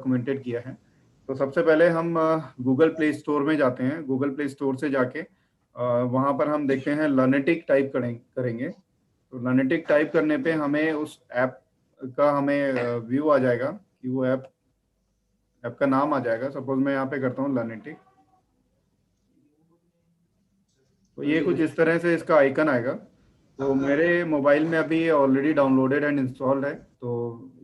Documented किया है। तो सबसे पहले हम गूगल प्ले स्टोर में जाते हैं। गूगल प्ले स्टोर से जाके वहाँ पर हम देखते हैं लर्नेटिक टाइप करेंगे। तो लर्नेटिक टाइप करने पे हमें उस ऐप का हमें व्यू आ जाएगा कि वो ऐप का नाम आ जाएगा। सपोज मैं यहाँ पे करता हूँ लर्नेटिक, तो ये कुछ इस तरह से इसका आइकन आएगा। तो मेरे मोबाइल में अभी ये ऑलरेडी डाउनलोडेड एंड इंस्टॉल्ड है। तो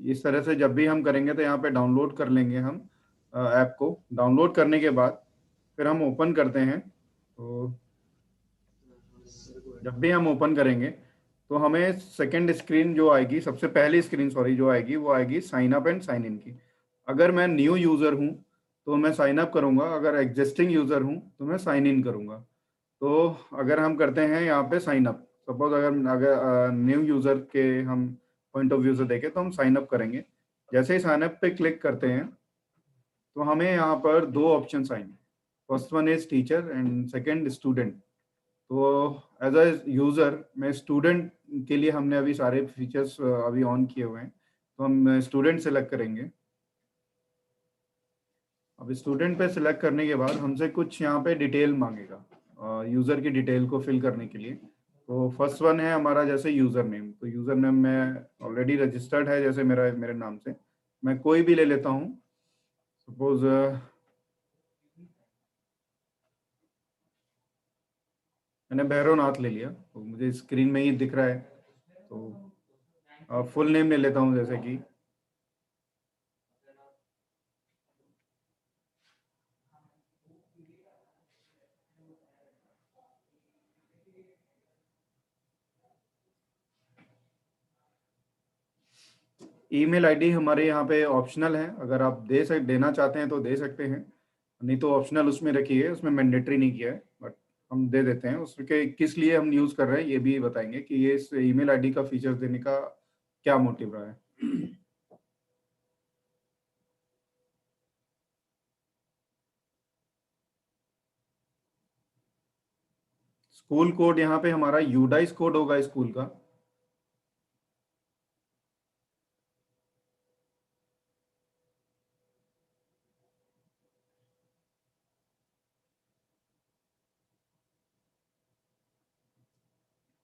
इस तरह से जब भी हम करेंगे तो यहाँ पे डाउनलोड कर लेंगे हम ऐप को। डाउनलोड करने के बाद फिर हम ओपन करते हैं। तो जब भी हम ओपन करेंगे तो हमें सेकंड स्क्रीन जो आएगी, सबसे पहली स्क्रीन सॉरी जो आएगी, वो आएगी sign up and sign in की। अगर मैं न्यू यूज़र हूँ तो मैं साइन अप करूँगा, अगर एग्जिस्टिंग यूज़र हूँ तो मैं साइन इन करूँगा। तो अगर हम करते हैं यहाँ पे साइन अप, सपोज अगर अगर न्यू यूज़र के हम पॉइंट ऑफ व्यू से देखें तो हम साइन अप करेंगे। जैसे ही साइन अप पे क्लिक करते हैं तो हमें यहाँ पर दो ऑप्शन आएंगे। First one is teacher and second student. तो एज अ यूज़र मैं स्टूडेंट के लिए हमने अभी सारे फीचर्स अभी ऑन किए हुए हैं, तो हम स्टूडेंट सेलेक्ट करेंगे। अब स्टूडेंट पे सिलेक्ट करने के बाद हमसे कुछ यहाँ पे डिटेल मांगेगा यूज़र की डिटेल को फिल करने के लिए। तो फर्स्ट वन है हमारा जैसे यूज़र नेम। तो यूज़र नेम में ऑलरेडी रजिस्टर्ड है, जैसे मेरे नाम से मैं कोई भी ले लेता हूँ। सपोज मैंने भैरवनाथ ले लिया, तो मुझे स्क्रीन में ही दिख रहा है। तो फुल नेम ले लेता हूँ, जैसे कि ईमेल आईडी हमारे यहाँ पे ऑप्शनल है। अगर आप देना चाहते हैं तो दे सकते हैं, नहीं तो ऑप्शनल उसमें रखिए, उसमें मैंडेटरी नहीं किया है, बट हम दे देते हैं। उसके किस लिए हम यूज़ कर रहे हैं ये भी बताएंगे कि ये इस ईमेल आईडी का फीचर देने का क्या मोटिव रहा है। स्कूल कोड यहाँ पे हमारा यूडाइस कोड होगा स्कूल का।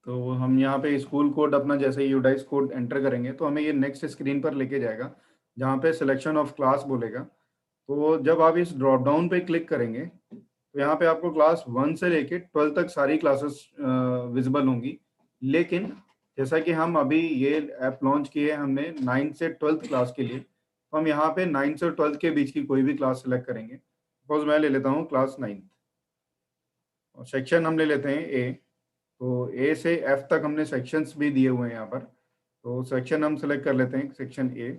तो हम यहाँ पे स्कूल कोड अपना जैसे यूडाइस कोड एंटर करेंगे तो हमें ये नेक्स्ट स्क्रीन पर लेके जाएगा, जहाँ पे सिलेक्शन ऑफ क्लास बोलेगा। तो जब आप इस ड्रॉप डाउन पे क्लिक करेंगे तो यहाँ पे आपको क्लास 1 से लेके 12 तक सारी क्लासेस विजिबल होंगी। लेकिन जैसा कि हम अभी ये ऐप लॉन्च किए हैं हमने 9 से 12th क्लास के लिए, तो हम यहाँ पे 9 से 12th के बीच की कोई भी क्लास सेलेक्ट करेंगे। सपोज मैं ले लेता हूँ क्लास 9 और सेक्शन हम ले लेते हैं ए। तो ए से एफ तक हमने सेक्शंस भी दिए हुए हैं यहाँ पर। तो सेक्शन हम सेलेक्ट कर लेते हैं, सेक्शन ए।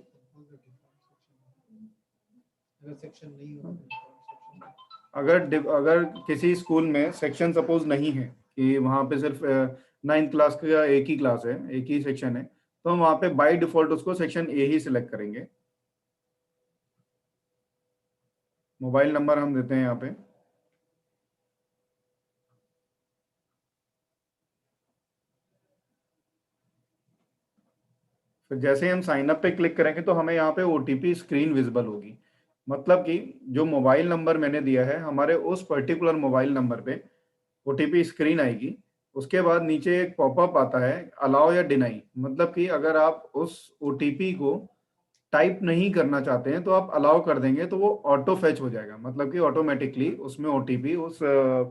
अगर किसी स्कूल में सेक्शन सपोज नहीं है कि वहाँ पे सिर्फ 9th क्लास का एक ही क्लास है, एक ही सेक्शन है, तो हम वहाँ पे बाय डिफॉल्ट उसको सेक्शन ए ही सिलेक्ट करेंगे। मोबाइल नंबर हम देते हैं यहाँ पे। फिर जैसे ही हम साइन अप पे क्लिक करेंगे तो हमें यहाँ पे ओटीपी स्क्रीन विजिबल होगी। मतलब कि जो मोबाइल नंबर मैंने दिया है, हमारे उस पर्टिकुलर मोबाइल नंबर पे ओटीपी स्क्रीन आएगी। उसके बाद नीचे एक पॉपअप आता है अलाउ या डिनाई। मतलब कि अगर आप उस ओटीपी को टाइप नहीं करना चाहते हैं तो आप अलाउ कर देंगे तो वो ऑटो फेच हो जाएगा। मतलब कि ऑटोमेटिकली उसमें ओटीपी उस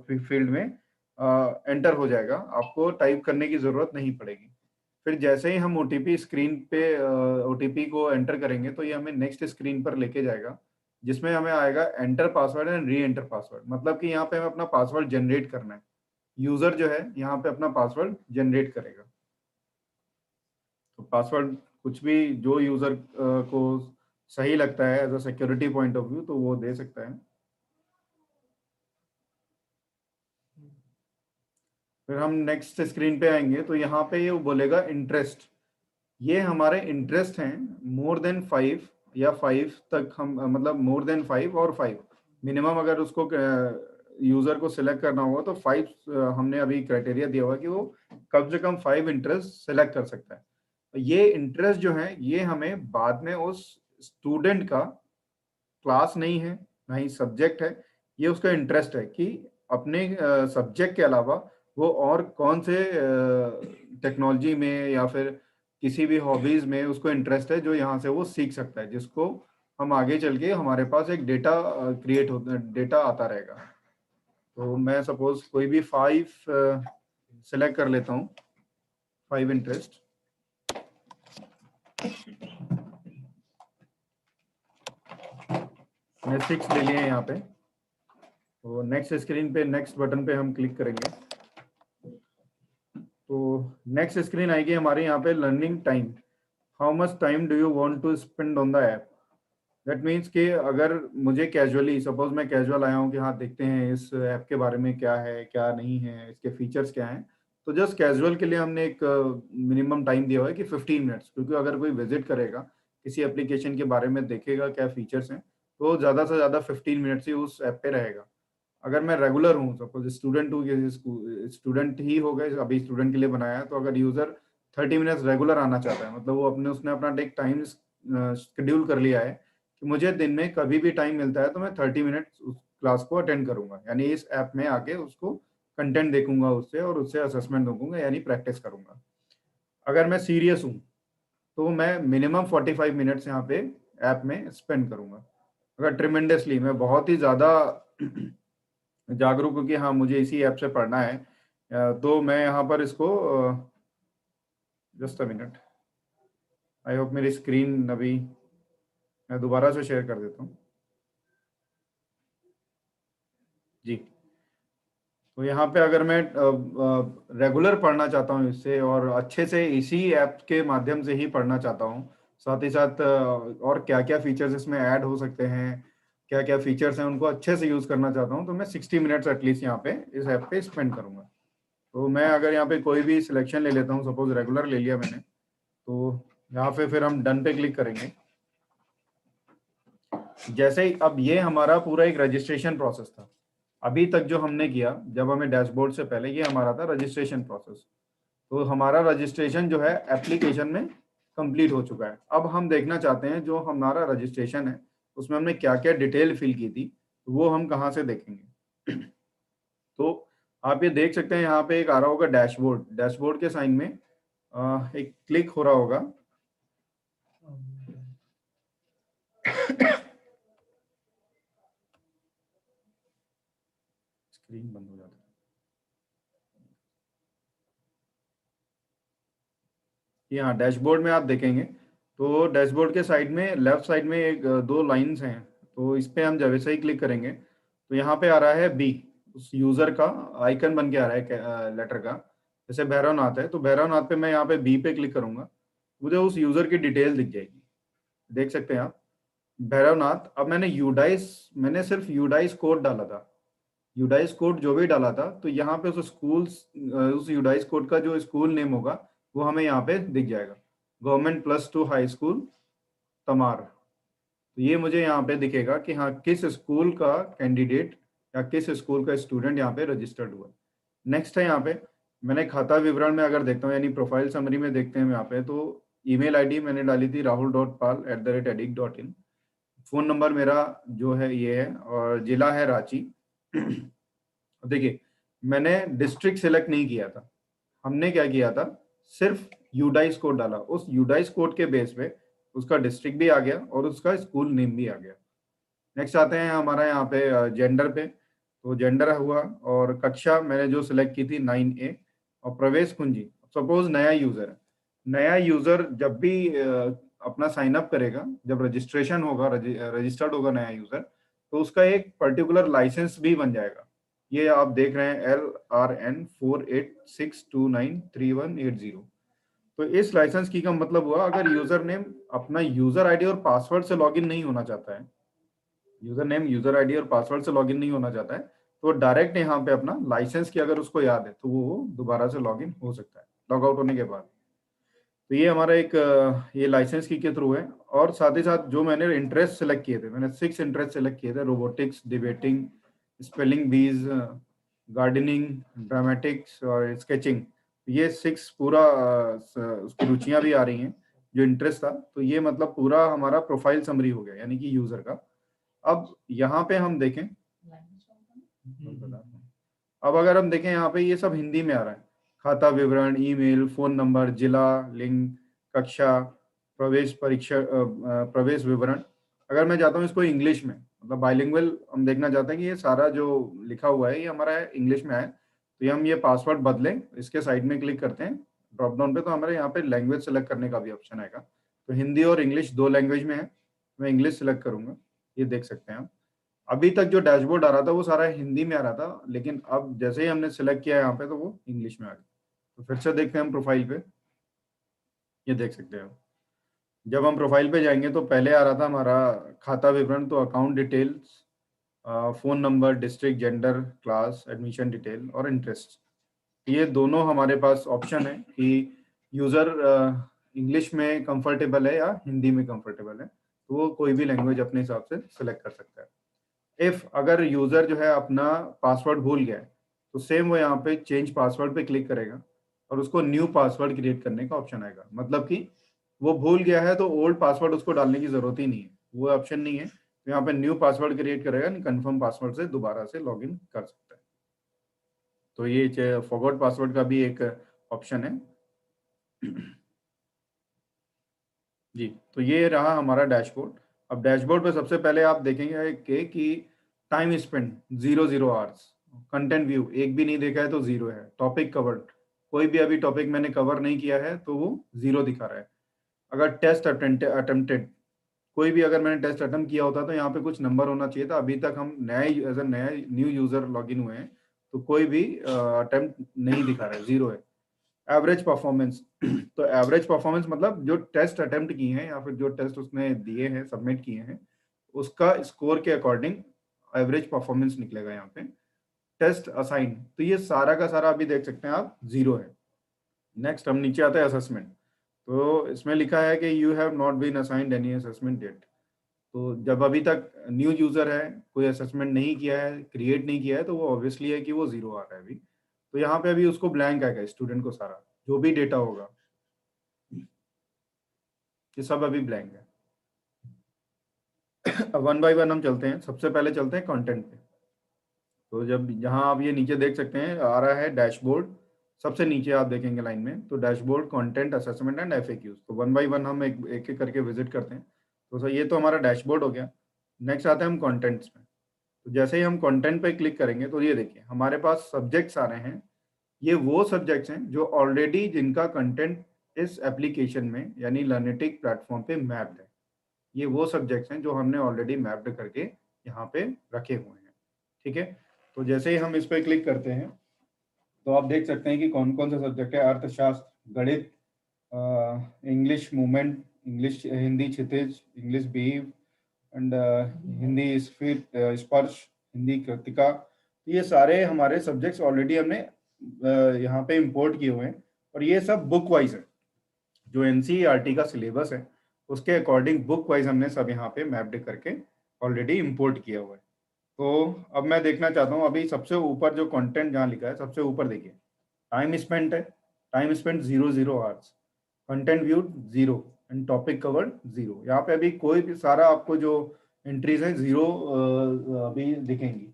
फील्ड में एंटर हो जाएगा, आपको टाइप करने की ज़रूरत नहीं पड़ेगी। फिर जैसे ही हम ओटीपी स्क्रीन पे ओटीपी को एंटर करेंगे तो ये हमें नेक्स्ट स्क्रीन पर लेके जाएगा, जिसमें हमें आएगा enter password and re enter password. मतलब कि यहाँ पे हमें अपना पासवर्ड जनरेट करना है। यूज़र जो है यहाँ पे अपना पासवर्ड जनरेट करेगा। तो पासवर्ड कुछ भी जो यूज़र को सही लगता है as a security point of view तो वो दे सकता है। फिर हम नेक्स्ट स्क्रीन पे आएंगे तो यहाँ पे ये बोलेगा इंटरेस्ट। ये हमारे इंटरेस्ट हैं मोर देन 5 या 5 तक हम मतलब मोर देन 5 और 5 मिनिमम। अगर उसको यूज़र को सिलेक्ट करना होगा तो 5 हमने अभी क्राइटेरिया दिया हुआ कि वो कम से कम 5 इंटरेस्ट सेलेक्ट कर सकता है। ये इंटरेस्ट जो है ये हमें बाद में उस स्टूडेंट का क्लास नहीं है, ना ही सब्जेक्ट है, ये उसका इंटरेस्ट है कि अपने सब्जेक्ट के अलावा वो और कौन से टेक्नोलॉजी में या फिर किसी भी हॉबीज में उसको इंटरेस्ट है जो यहाँ से वो सीख सकता है, जिसको हम आगे चल के हमारे पास एक डेटा क्रिएट होता डेटा आता रहेगा। तो मैं सपोज कोई भी 5 सिलेक्ट कर लेता हूँ, 5 इंटरेस्ट। मैंने 6 ले लिए हैं यहाँ पे। तो नेक्स्ट स्क्रीन पे नेक्स्ट बटन पे हम क्लिक करेंगे तो नेक्स्ट स्क्रीन आएगी हमारे यहाँ पे learning time. How much time do you want to spend on the app. That means कि अगर मुझे कैजुअली, सपोज मैं कैजुअल आया हूँ कि हाँ देखते हैं इस ऐप के बारे में क्या है क्या नहीं है, इसके फीचर्स क्या हैं, तो जस्ट कैजुअल के लिए हमने एक मिनिमम टाइम दिया हुआ है कि 15 मिनट्स, क्योंकि अगर कोई विजिट करेगा किसी एप्लीकेशन के बारे में देखेगा क्या फीचर्स हैं, तो ज़्यादा से ज़्यादा 15 मिनट्स ही उस ऐप पे रहेगा। अगर मैं रेगुलर हूँ, सपोज स्टूडेंट हूँ, स्टूडेंट ही हो गए, अभी स्टूडेंट के लिए बनाया है, तो अगर यूज़र 30 मिनट्स रेगुलर आना चाहता है, मतलब वो उसने अपना एक टाइम शेड्यूल कर लिया है कि मुझे दिन में कभी भी टाइम मिलता है तो मैं 30 मिनट्स उस क्लास को अटेंड करूंगा, यानी इस ऐप में आके उसको कंटेंट देखूंगा उससे और उससे असेसमेंट दूंगा, यानी प्रैक्टिस करूंगा। अगर मैं सीरियस हूँ तो मैं मिनिमम 45 मिनट्स यहाँ पे ऐप में स्पेंड करूंगा। अगर ट्रिमेंडसली मैं बहुत ही ज़्यादा जागरूक हूँ कि हाँ मुझे इसी ऐप से पढ़ना है, तो मैं यहाँ पर इसको just a minute, I hope मेरी स्क्रीन अभी मैं दोबारा से शेयर कर देता हूँ जी। तो यहाँ पे अगर मैं रेगुलर पढ़ना चाहता हूँ इससे और अच्छे से इसी ऐप के माध्यम से ही पढ़ना चाहता हूँ, साथ ही साथ और क्या क्या फीचर्स इसमें ऐड हो सकते हैं, क्या क्या फीचर्स हैं, उनको अच्छे से यूज़ करना चाहता हूँ, तो मैं 60 मिनट्स एटलीस्ट यहाँ पे इस ऐप पे स्पेंड करूँगा। तो मैं अगर यहाँ पे कोई भी सिलेक्शन ले लेता हूँ, सपोज रेगुलर ले लिया मैंने, तो यहाँ पे फिर हम डन पे क्लिक करेंगे। जैसे ही अब ये हमारा पूरा एक रजिस्ट्रेशन प्रोसेस था, अभी तक जो हमने किया जब हमें डैशबोर्ड से पहले, ये हमारा था रजिस्ट्रेशन प्रोसेस। तो हमारा रजिस्ट्रेशन जो है एप्लीकेशन में कंप्लीट हो चुका है। अब हम देखना चाहते हैं जो हमारा रजिस्ट्रेशन है उसमें हमने क्या क्या डिटेल फिल की थी, तो वो हम कहाँ से देखेंगे। तो आप ये देख सकते हैं यहाँ पे एक आ रहा होगा डैशबोर्ड, डैशबोर्ड के साइन में एक क्लिक हो रहा होगा। स्क्रीन बंद हो जाता है। यहाँ डैशबोर्ड में आप देखेंगे तो डैशबोर्ड के साइड में लेफ्ट साइड में एक दो लाइंस हैं, तो इस पे हम जब वैसे ही क्लिक करेंगे तो यहाँ पे आ रहा है बी, उस यूजर का आइकन बन के आ रहा है लेटर का, जैसे भैरवनाथ है, तो भैरवनाथ पे मैं यहाँ पे बी पे क्लिक करूंगा, मुझे उस यूजर की डिटेल दिख जाएगी। देख सकते हैं आप भैरवनाथ। अब मैंने सिर्फ यूडाइस कोड डाला था, यूडाइस कोड जो भी डाला था, तो यहाँ पे उस यूडाइस कोड का जो स्कूल नेम होगा वो हमें यहाँ पे दिख जाएगा, गवर्नमेंट +2 हाई स्कूल तमार। तो ये मुझे यहाँ पे दिखेगा कि हाँ किस स्कूल का कैंडिडेट या किस स्कूल का स्टूडेंट यहाँ पे रजिस्टर्ड हुआ। नेक्स्ट है यहाँ पे मैंने खाता विवरण में अगर देखता हूँ, यानी प्रोफाइल समरी में देखते हैं यहाँ पे, तो ईमेल आईडी मैंने डाली थी rahul.pal@edic.in। फोन नंबर मेरा जो है ये है और जिला है रांची। देखिए मैंने डिस्ट्रिक्ट सेलेक्ट नहीं किया था, हमने क्या किया था, सिर्फ यूडाइस कोड डाला, उस यूडाइस कोड के बेस पे उसका डिस्ट्रिक्ट भी आ गया और उसका स्कूल नेम भी आ गया। नेक्स्ट आते हैं हमारा यहाँ पे जेंडर पे, तो जेंडर हुआ और कक्षा मैंने जो सिलेक्ट की थी 9A, और प्रवेश कुंजी, सपोज नया यूजर है, नया यूजर जब भी अपना साइन अप करेगा, जब रजिस्ट्रेशन होगा, रजिस्टर्ड होगा नया यूजर, तो उसका एक पर्टिकुलर लाइसेंस भी बन जाएगा। ये आप देख रहे हैं LRN48629318 तो इस लाइसेंस की का मतलब हुआ अगर यूजर नेम अपना यूजर आईडी और पासवर्ड से लॉगिन नहीं होना चाहता है, यूजर नेम यूजर आईडी और पासवर्ड से लॉगिन नहीं होना चाहता है, तो डायरेक्ट यहाँ पे अपना लाइसेंस की अगर उसको याद है तो वो दोबारा से लॉगिन हो सकता है लॉग आउट होने के बाद। तो ये हमारा एक ये लाइसेंस की के थ्रू है। और साथ ही साथ जो मैंने इंटरेस्ट सेलेक्ट किए थे, मैंने 6 इंटरेस्ट सेलेक्ट किए थे, रोबोटिक्स, डिबेटिंग, स्पेलिंग बीज, गार्डनिंग, ड्रामेटिक्स और स्केचिंग। ये 6 पूरा उसकी रुचियां भी आ रही हैं जो इंटरेस्ट था, तो ये मतलब पूरा हमारा प्रोफाइल समरी हो गया यानी कि यूजर का। अब यहाँ पे हम देखें, अब अगर हम देखें यहाँ पे ये सब हिंदी में आ रहा है, खाता विवरण, ईमेल, फोन नंबर, जिला, लिंग, कक्षा, प्रवेश परीक्षा, प्रवेश विवरण। अगर मैं चाहता हूँ इसको इंग्लिश में, मतलब बाइलिंगुअल हम देखना चाहते हैं कि ये सारा जो लिखा हुआ है ये हमारा इंग्लिश में आए, तो ये हम ये पासवर्ड बदलें, इसके साइड में क्लिक करते हैं ड्रॉप डाउन पे, तो हमारे यहाँ पे लैंग्वेज सेलेक्ट करने का भी ऑप्शन आएगा। तो हिंदी और इंग्लिश दो लैंग्वेज में है, मैं इंग्लिश सेलेक्ट करूंगा, ये देख सकते हैं आप। अभी तक जो डैशबोर्ड आ रहा था वो सारा हिंदी में आ रहा था, लेकिन अब जैसे ही हमने सेलेक्ट किया यहाँ पे तो वो इंग्लिश में आ गया। तो फिर से देखते हैं हम प्रोफाइल पे, ये देख सकते हैं आप। जब हम प्रोफाइल पे जाएंगे तो पहले आ रहा था हमारा खाता विवरण, तो account details, phone number, district, gender, class, admission detail और इंटरेस्ट। ये दोनों हमारे पास ऑप्शन है कि यूज़र इंग्लिश में कंफर्टेबल है या हिंदी में कंफर्टेबल है, तो वो कोई भी लैंग्वेज अपने हिसाब से सिलेक्ट कर सकता है। इफ अगर यूजर जो है अपना पासवर्ड भूल गया है, तो सेम वो यहाँ पे चेंज पासवर्ड पे क्लिक करेगा और उसको न्यू पासवर्ड क्रिएट करने का ऑप्शन आएगा। मतलब कि वो भूल गया है तो ओल्ड पासवर्ड उसको डालने की जरूरत ही नहीं है, वो ऑप्शन नहीं है, तो यहाँ पे न्यू पासवर्ड क्रिएट करेगा, कंफर्म पासवर्ड से दोबारा से लॉग इन कर सकता है। तो ये फॉरगॉट पासवर्ड का भी एक ऑप्शन है। जी, तो ये रहा हमारा डैशबोर्ड। अब डैशबोर्ड पे सबसे पहले आप देखेंगे कि time spend 0 hours, content view एक भी नहीं देखा है तो 0 है, टॉपिक कवर्ड कोई भी अभी टॉपिक मैंने कवर नहीं किया है तो वो 0 दिखा रहा है। अगर टेस्ट अटेम्प्टेड, कोई भी अगर मैंने टेस्ट अटेम्प्ट किया होता तो यहाँ पे कुछ नंबर होना चाहिए था, अभी तक हम नए एज अ नया न्यू यूजर लॉगिन हुए हैं तो कोई भी अटेम्प्ट नहीं दिखा रहा है, 0 है। एवरेज परफॉर्मेंस तो एवरेज परफॉर्मेंस मतलब जो टेस्ट अटेम्प्ट किए हैं या फिर जो टेस्ट उसने दिए हैं, सबमिट किए हैं, उसका स्कोर के अकॉर्डिंग एवरेज परफॉर्मेंस निकलेगा यहाँ पे। टेस्ट असाइन, तो ये सारा का सारा अभी देख सकते हैं आप 0 है। नेक्स्ट हम नीचे आता है असेसमेंट, तो इसमें लिखा है कि you have not been assigned any assessment yet. तो जब अभी तक न्यू यूजर है, कोई असेसमेंट नहीं किया है, क्रिएट नहीं किया है, तो वो ऑब्वियसली है कि वो 0 आ रहा है अभी। तो यहाँ पे अभी उसको ब्लैंक आएगा, स्टूडेंट को सारा जो भी डेटा होगा ये सब अभी ब्लैंक है। अब वन बाय वन हम चलते हैं, सबसे पहले चलते हैं कंटेंट पे। तो जब यहाँ आप ये नीचे देख सकते हैं आ रहा है डैशबोर्ड, सबसे नीचे आप देखेंगे लाइन में, तो dashboard, content, assessment and FAQs. तो वन बाय वन हम एक एक करके विजिट करते हैं। तो सर ये तो हमारा डैशबोर्ड हो गया। नेक्स्ट आते हैं हम कंटेंट्स में। तो जैसे ही हम कंटेंट पे क्लिक करेंगे तो ये देखिए हमारे पास सब्जेक्ट्स आ रहे हैं। ये वो सब्जेक्ट्स हैं जो ऑलरेडी जिनका कंटेंट इस एप्लीकेशन में यानी लर्नेटिक प्लेटफॉर्म पे मैप्ड है। ये वो सब्जेक्ट्स हैं जो हमने ऑलरेडी मैप्ड करके यहाँ पे रखे हुए हैं। ठीक है, तो जैसे ही हम इस पर क्लिक करते हैं तो आप देख सकते हैं कि कौन कौन सा सब्जेक्ट है। अर्थशास्त्र, गणित, English movement, English Hindi Kshitij, English behave and Hindi स्पर्श, हिंदी कृतिका। तो ये सारे हमारे सब्जेक्ट्स ऑलरेडी हमने यहाँ पे इंपोर्ट किए हुए हैं और ये सब बुक वाइज है। जो एनसीईआरटी का सिलेबस है उसके अकॉर्डिंग बुक वाइज हमने सब यहाँ पे मैप्ड करके ऑलरेडी इंपोर्ट किया हुआ है। तो अब मैं देखना चाहता हूँ, अभी सबसे ऊपर जो कंटेंट जहाँ लिखा है सबसे ऊपर देखिए, टाइम स्पेंट है, time spent 0 hours, content viewed 0 and topic covered 0। यहाँ पे अभी कोई भी सारा आपको जो एंट्रीज है 0 अभी दिखेंगी।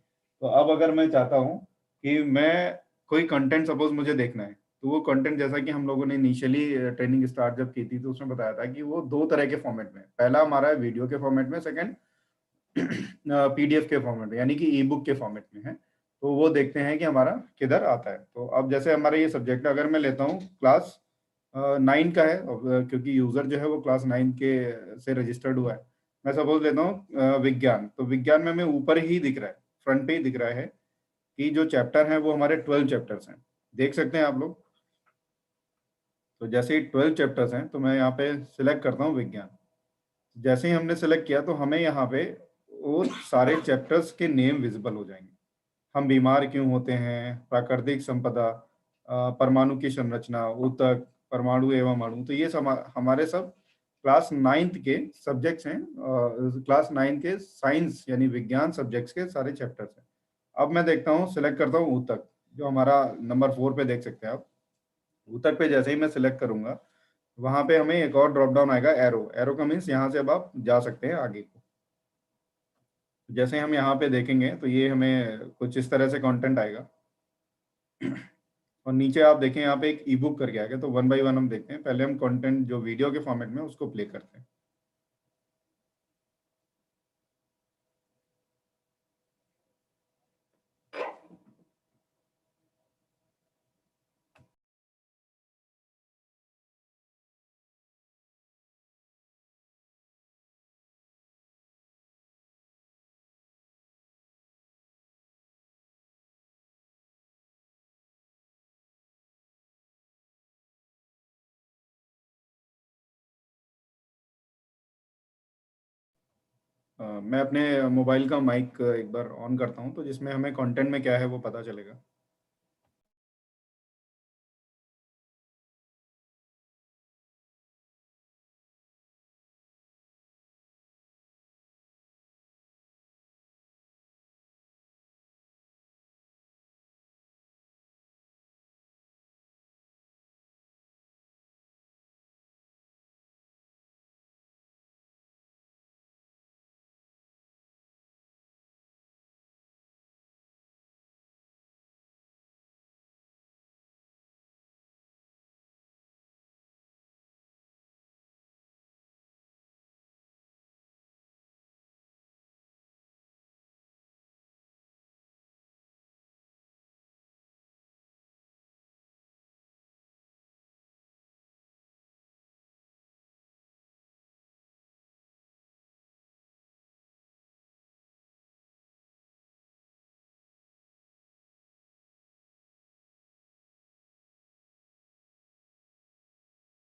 तो अब अगर मैं चाहता हूँ कि मैं कोई कंटेंट सपोज मुझे देखना है, तो वो कंटेंट जैसा कि हम लोगों ने इनिशियली ट्रेनिंग स्टार्ट जब की थी तो उसमें बताया था कि वो दो तरह के फॉर्मेट में, पहला हमारा है वीडियो के फॉर्मेट में, सेकंड पीडीएफ के फॉर्मेट में यानी कि ई बुक के फॉर्मेट में है। तो वो देखते हैं कि हमारा किधर आता है। तो अब जैसे हमारा ये सब्जेक्ट अगर मैं लेता हूँ क्लास 9 का है, क्योंकि यूजर जो है वो क्लास 9 के से रजिस्टर्ड हुआ है। मैं सपोज लेता हूँ विज्ञान, तो विज्ञान में हमें ऊपर ही दिख रहा है, फ्रंट पे ही दिख रहा है कि जो चैप्टर है वो हमारे 12 चैप्टर्स हैं, देख सकते हैं आप लोग। तो जैसे ही 12 चैप्टर्स हैं तो मैं यहाँ पे सिलेक्ट करता हूँ विज्ञान। जैसे ही हमने सेलेक्ट किया तो हमें यहाँ पे वो सारे चैप्टर्स के नेम विजिबल हो जाएंगे। हम बीमार क्यों होते हैं, प्राकृतिक संपदा, परमाणु की संरचना, ऊतक, परमाणु एवं अणु। तो ये सब हमारे सब क्लास 9th के सब्जेक्ट्स हैं, क्लास 9 के साइंस यानी विज्ञान सब्जेक्ट्स के सारे चैप्टर्स हैं। अब मैं देखता हूँ, सिलेक्ट करता हूँ ऊतक, जो हमारा नंबर 4 पे देख सकते हैं आप। ऊतक पे जैसे ही मैं सिलेक्ट करूंगा वहां पे हमें एक और ड्रॉप डाउन आएगा, एरो। एरो का मीन्स यहाँ से अब आप जा सकते हैं आगे को। जैसे हम यहाँ पे देखेंगे तो ये हमें कुछ इस तरह से कंटेंट आएगा और नीचे आप देखें यहाँ पे एक ई बुक करके आएगा। तो वन बाय वन हम देखते हैं। पहले हम कंटेंट जो वीडियो के फॉर्मेट में उसको प्ले करते हैं। मैं अपने मोबाइल का माइक एक बार ऑन करता हूँ तो जिसमें हमें कंटेंट में क्या है वो पता चलेगा।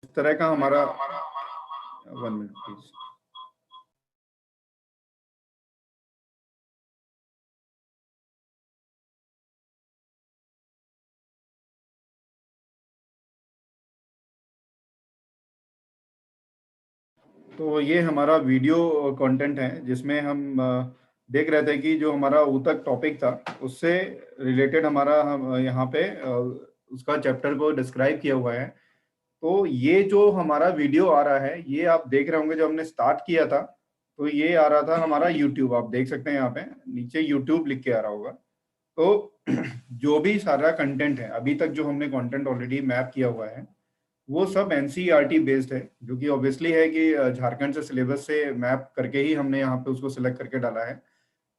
इस तरह का हमारा 1 मिनट प्लीज। तो ये हमारा वीडियो कंटेंट है जिसमें हम देख रहे थे कि जो हमारा वो तक टॉपिक था उससे रिलेटेड हमारा हम यहाँ पे उसका चैप्टर को डिस्क्राइब किया हुआ है। तो ये जो हमारा वीडियो आ रहा है ये आप देख रहे होंगे। जब हमने स्टार्ट किया था तो ये आ रहा था हमारा यूट्यूब। आप देख सकते हैं यहाँ पे नीचे यूट्यूब लिख के आ रहा होगा। तो जो भी सारा कंटेंट है अभी तक जो हमने कंटेंट ऑलरेडी मैप किया हुआ है वो सब एनसीईआरटी बेस्ड है, जो कि ऑब्वियसली है कि झारखंड से सिलेबस से मैप करके ही हमने यहाँ पे उसको सिलेक्ट करके डाला है।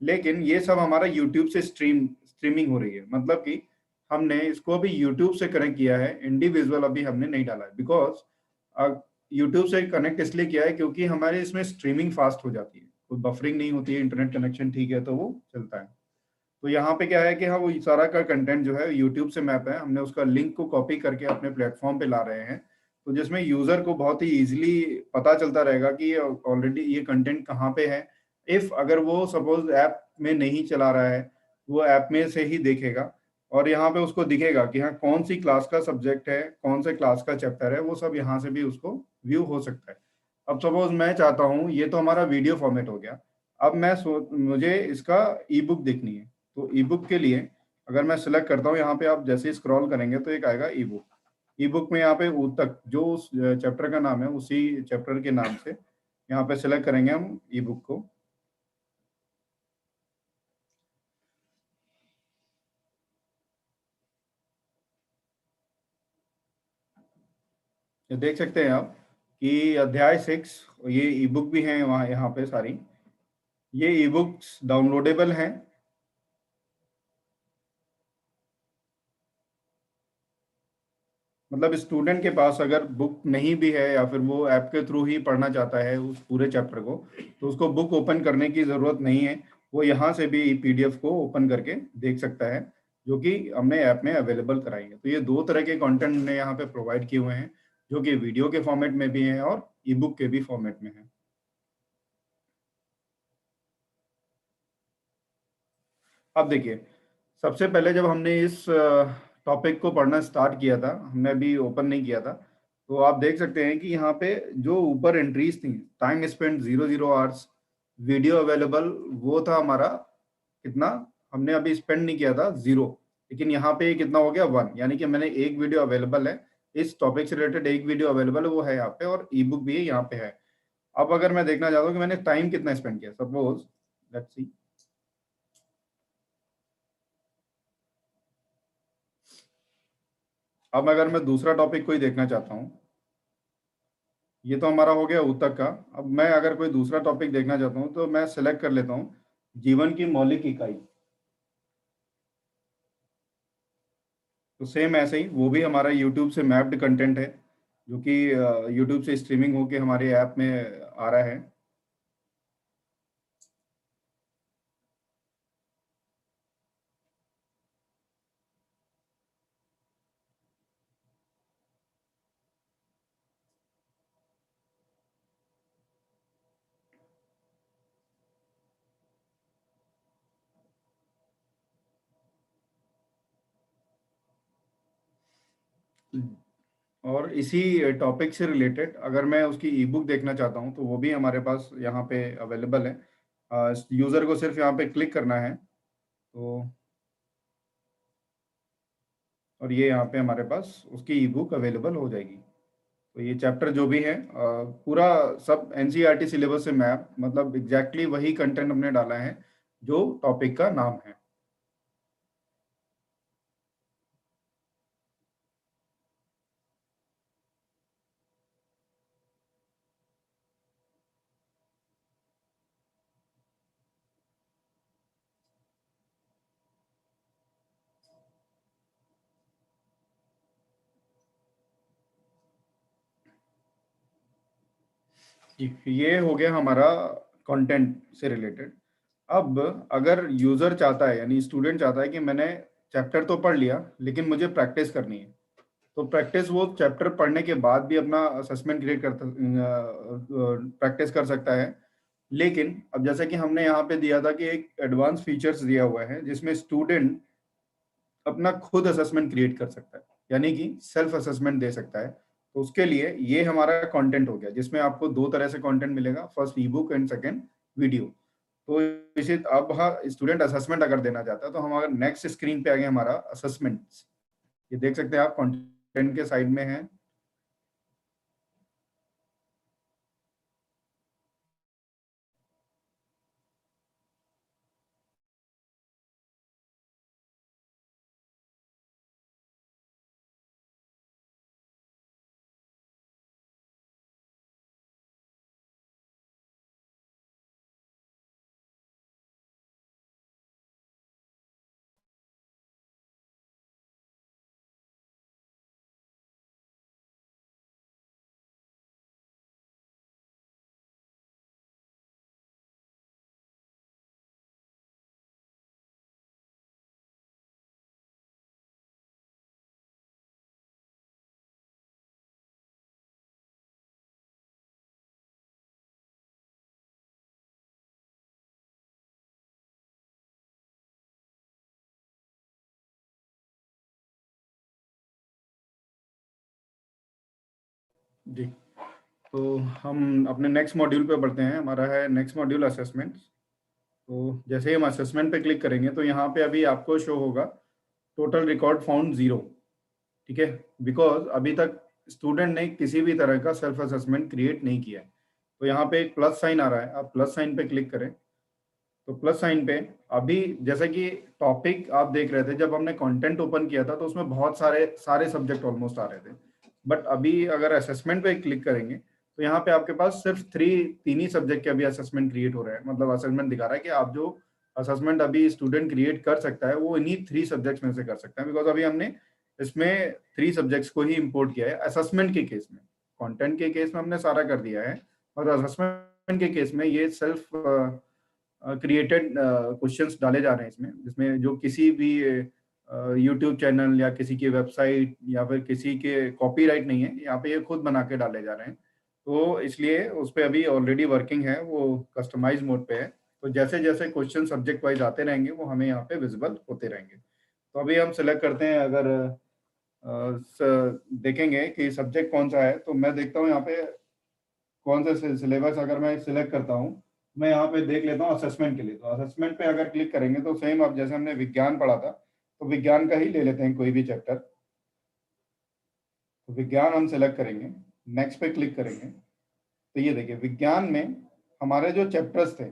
लेकिन ये सब हमारा यूट्यूब से स्ट्रीमिंग हो रही है। मतलब कि हमने इसको अभी यूट्यूब से कनेक्ट किया है, इंडिविजुअल अभी हमने नहीं डाला है। बिकॉज यूट्यूब से कनेक्ट इसलिए किया है क्योंकि हमारे इसमें स्ट्रीमिंग फास्ट हो जाती है, कोई बफरिंग नहीं होती है, इंटरनेट कनेक्शन ठीक है तो वो चलता है। तो यहाँ पे क्या है कि हम वो सारा का कंटेंट जो है यूट्यूब से मैप है, हमने उसका लिंक को कॉपी करके अपने प्लेटफॉर्म पे ला रहे हैं। तो जिसमें यूजर को बहुत ही इजीली पता चलता रहेगा कि ऑलरेडी ये कंटेंट कहाँ पे है। इफ अगर वो सपोज ऐप में नहीं चला रहा है, वो ऐप में से ही देखेगा और यहाँ पे उसको दिखेगा कि हाँ कौन सी क्लास का सब्जेक्ट है, कौन से क्लास का चैप्टर है, वो सब यहाँ से भी उसको व्यू हो सकता है। अब सपोज मैं चाहता हूँ, ये तो हमारा वीडियो फॉर्मेट हो गया। अब मुझे इसका ई बुक देखनी है। तो ई बुक के लिए अगर मैं सिलेक्ट करता हूँ, यहाँ पे आप जैसे ही स्क्रॉल करेंगे तो एक आएगा ई बुक। ई बुक में यहाँ पे तक जो उस चैप्टर का नाम है उसी चैप्टर के नाम से यहाँ पे सिलेक्ट करेंगे हम ई बुक को। ये देख सकते हैं आप कि अध्याय 6 ये ई बुक भी है वहाँ यहाँ पे सारी। ये ई बुक्स डाउनलोडेबल हैं। मतलब स्टूडेंट के पास अगर बुक नहीं भी है या फिर वो ऐप के थ्रू ही पढ़ना चाहता है उस पूरे चैप्टर को, तो उसको बुक ओपन करने की ज़रूरत नहीं है। वो यहाँ से भी पीडीएफ को ओपन करके देख सकता है, जो कि हमने ऐप में अवेलेबल कराई है। तो ये दो तरह के कंटेंट हमने यहाँ पे प्रोवाइड किए हुए हैं, जो कि वीडियो के फॉर्मेट में भी हैं और ई बुक के भी फॉर्मेट में हैं। अब देखिए, सबसे पहले जब हमने इस टॉपिक को पढ़ना स्टार्ट किया था, हमने अभी ओपन नहीं किया था, तो आप देख सकते हैं कि यहाँ पे जो ऊपर एंट्रीज थी, time spend 00 hours, video available, वो था हमारा कितना, हमने अभी स्पेंड नहीं किया था 0। लेकिन यहाँ पे कितना हो गया 1, यानी कि मैंने एक वीडियो अवेलेबल है, इस टॉपिक से रिलेटेड एक वीडियो अवेलेबल है, वो है यहाँ पे, और ई बुक भी यहाँ पे है। अब अगर मैं देखना चाहता हूँ कि मैंने टाइम कितना स्पेंड किया, सपोज लेट्स सी अब अगर मैं दूसरा टॉपिक कोई देखना चाहता हूँ, ये तो हमारा हो गया ऊतक का। अब मैं अगर कोई दूसरा टॉपिक देखना चाहता हूँ तो मैं सिलेक्ट कर लेता हूँ जीवन की मौलिक इकाई। तो सेम ऐसे ही वो भी हमारा यूट्यूब से मैप्ड कंटेंट है, जो कि यूट्यूब से स्ट्रीमिंग होके हमारे ऐप में आ रहा है। और इसी टॉपिक से रिलेटेड अगर मैं उसकी ई बुक देखना चाहता हूँ तो वो भी हमारे पास यहाँ पे अवेलेबल है। यूज़र को सिर्फ यहाँ पे क्लिक करना है, तो और ये यहाँ पे हमारे पास उसकी ई बुक अवेलेबल हो जाएगी। तो ये चैप्टर जो भी है पूरा सब एनसीईआरटी सिलेबस से मैप, मतलब एग्जैक्टली वही कंटेंट हमने डाला है जो टॉपिक का नाम है। जी, ये हो गया हमारा कंटेंट से रिलेटेड। अब अगर यूज़र चाहता है, यानी स्टूडेंट चाहता है कि मैंने चैप्टर तो पढ़ लिया लेकिन मुझे प्रैक्टिस करनी है, तो प्रैक्टिस वो चैप्टर पढ़ने के बाद भी अपना असेसमेंट क्रिएट कर प्रैक्टिस कर सकता है। लेकिन अब जैसे कि हमने यहाँ पे दिया था कि एक एडवांस फीचर्स दिया हुआ है जिसमें स्टूडेंट अपना खुद असेसमेंट क्रिएट कर सकता है, यानी कि सेल्फ असेसमेंट दे सकता है। तो उसके लिए ये हमारा कंटेंट हो गया, जिसमें आपको दो तरह से कंटेंट मिलेगा, first E book and second video. तो इसे अब हाँ, स्टूडेंट असेसमेंट अगर देना चाहता है तो हम अगर नेक्स्ट स्क्रीन पे आ गए हमारा असेसमेंट, ये देख सकते हैं आप कंटेंट के साइड में है। जी, तो हम अपने नेक्स्ट मॉड्यूल पे बढ़ते हैं। हमारा है नेक्स्ट मॉड्यूल असेसमेंट। तो जैसे ही हम असेसमेंट पे क्लिक करेंगे तो यहाँ पे अभी आपको शो होगा टोटल रिकॉर्ड फाउंड 0। ठीक है, बिकॉज अभी तक स्टूडेंट ने किसी भी तरह का सेल्फ असेसमेंट क्रिएट नहीं किया है। तो यहाँ पे एक प्लस साइन आ रहा है, आप प्लस साइन पे क्लिक करें। तो प्लस साइन पे अभी जैसे कि टॉपिक आप देख रहे थे, जब हमने कंटेंट ओपन किया था तो उसमें बहुत सारे सारे सब्जेक्ट ऑलमोस्ट आ रहे थे। बट अभी अगर असेसमेंट पे क्लिक करेंगे तो यहाँ पे आपके पास सिर्फ तीन ही सब्जेक्ट के अभी असेसमेंट क्रिएट हो रहे हैं, मतलब असेसमेंट दिखा रहा है कि आप जो असेसमेंट अभी स्टूडेंट क्रिएट कर सकता है वो इन्हीं 3 सब्जेक्ट्स में से कर सकता है, बिकॉज अभी हमने इसमें 3 सब्जेक्ट्स को ही इंपोर्ट किया है असेसमेंट के केस में। कंटेंट के केस में हमने सारा कर दिया है, और असेसमेंट के केस में ये सेल्फ क्रिएटेड क्वेश्चंस डाले जा रहे हैं इसमें, जिसमें जो किसी भी यूट्यूब चैनल या किसी की वेबसाइट या फिर किसी के कॉपीराइट नहीं है, यहाँ पे ये खुद बना के डाले जा रहे हैं। तो इसलिए उस पे अभी ऑलरेडी वर्किंग है, वो कस्टमाइज मोड पे है। तो जैसे जैसे क्वेश्चन सब्जेक्ट वाइज आते रहेंगे वो हमें यहाँ पे विजिबल होते रहेंगे। तो अभी हम सिलेक्ट करते हैं, अगर देखेंगे कि सब्जेक्ट कौन सा है, तो मैं देखता हूँ यहाँ पे कौन सा सिलेबस अगर मैं सिलेक्ट करता हूँ। मैं यहाँ पे देख लेता हूँ असेसमेंट के लिए। तो असेसमेंट पे अगर क्लिक करेंगे तो सेम अब जैसे हमने विज्ञान पढ़ा था, तो विज्ञान का ही ले लेते हैं कोई भी चैप्टर। तो विज्ञान हम सिलेक्ट करेंगे, नेक्स्ट पे क्लिक करेंगे। तो ये देखिए विज्ञान में हमारे जो चैप्टर्स थे